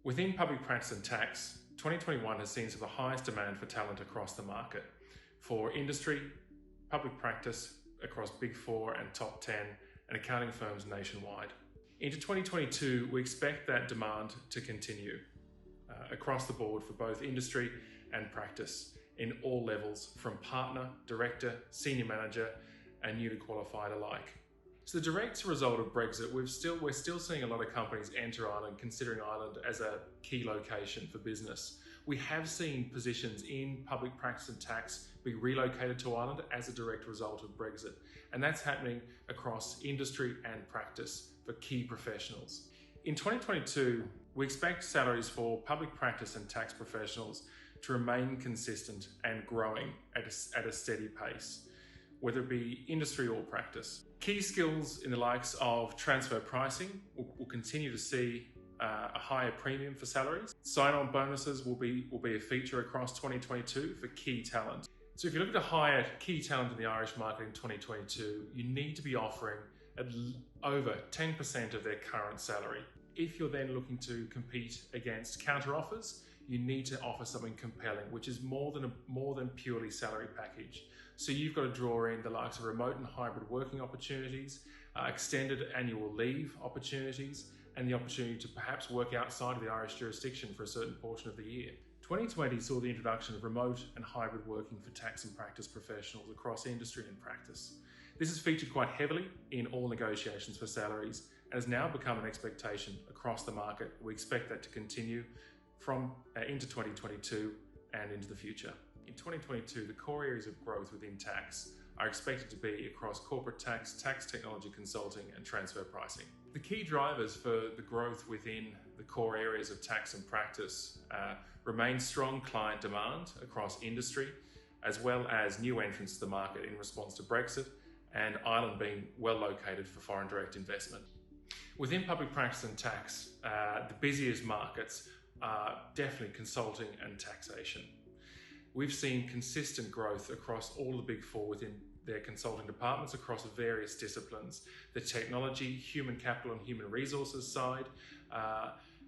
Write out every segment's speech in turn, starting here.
Within public practice and tax, 2021 has seen some of the highest demand for talent across the market for industry, public practice across Big Four and top 10 and accounting firms nationwide. Into 2022, we expect that demand to continue across the board for both industry and practice in all levels, from partner, director, senior manager, and newly qualified alike. So the direct result of Brexit, we're still seeing a lot of companies enter Ireland, considering Ireland as a key location for business. We have seen positions in public practice and tax be relocated to Ireland as a direct result of Brexit. And that's happening across industry and practice for key professionals. In 2022, we expect salaries for public practice and tax professionals to remain consistent and growing at a steady pace, whether it be industry or practice. Key skills in the likes of transfer pricing will continue to see a higher premium for salaries. Sign-on bonuses will be a feature across 2022 for key talent. So if you look to hire key talent in the Irish market in 2022, you need to be offering over 10% of their current salary. If you're then looking to compete against counter offers, you need to offer something compelling, which is more than purely salary package. So you've got to draw in the likes of remote and hybrid working opportunities, extended annual leave opportunities, and the opportunity to perhaps work outside of the Irish jurisdiction for a certain portion of the year. 2020 saw the introduction of remote and hybrid working for tax and practice professionals across industry and practice. This has featured quite heavily in all negotiations for salaries and has now become an expectation across the market. We expect that to continue from into 2022 and into the future. In 2022, the core areas of growth within tax are expected to be across corporate tax, tax technology consulting, and transfer pricing. The key drivers for the growth within the core areas of tax and practice remain strong client demand across industry, as well as new entrants to the market in response to Brexit, and Ireland being well located for foreign direct investment. Within public practice and tax, the busiest markets are definitely consulting and taxation. We've seen consistent growth across all the Big Four within their consulting departments across various disciplines, the technology, human capital and human resources side,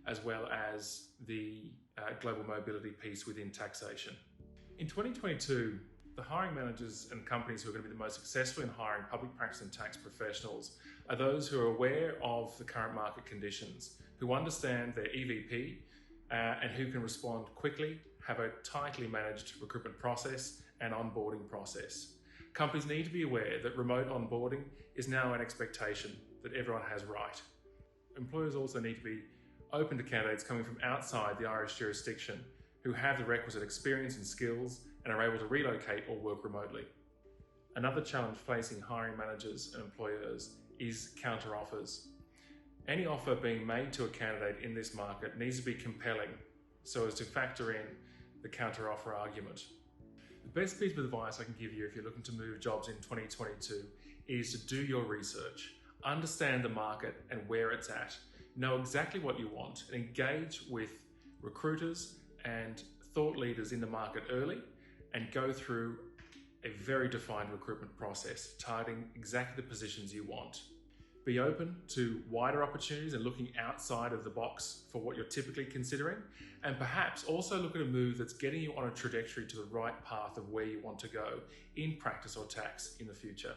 as well as the global mobility piece within taxation. In 2022, the hiring managers and companies who are going to be the most successful in hiring public practice and tax professionals are those who are aware of the current market conditions, who understand their EVP, and who can respond quickly, have a tightly managed recruitment process and onboarding process. Companies need to be aware that remote onboarding is now an expectation that everyone has right. Employers also need to be open to candidates coming from outside the Irish jurisdiction who have the requisite experience and skills and are able to relocate or work remotely. Another challenge facing hiring managers and employers is counter offers. Any offer being made to a candidate in this market needs to be compelling so as to factor in the counter offer argument. The best piece of advice I can give you if you're looking to move jobs in 2022 is to do your research, understand the market and where it's at, know exactly what you want, and engage with recruiters and thought leaders in the market early and go through a very defined recruitment process targeting exactly the positions you want. Be open to wider opportunities and looking outside of the box for what you're typically considering, and perhaps also look at a move that's getting you on a trajectory to the right path of where you want to go in practice or tax in the future.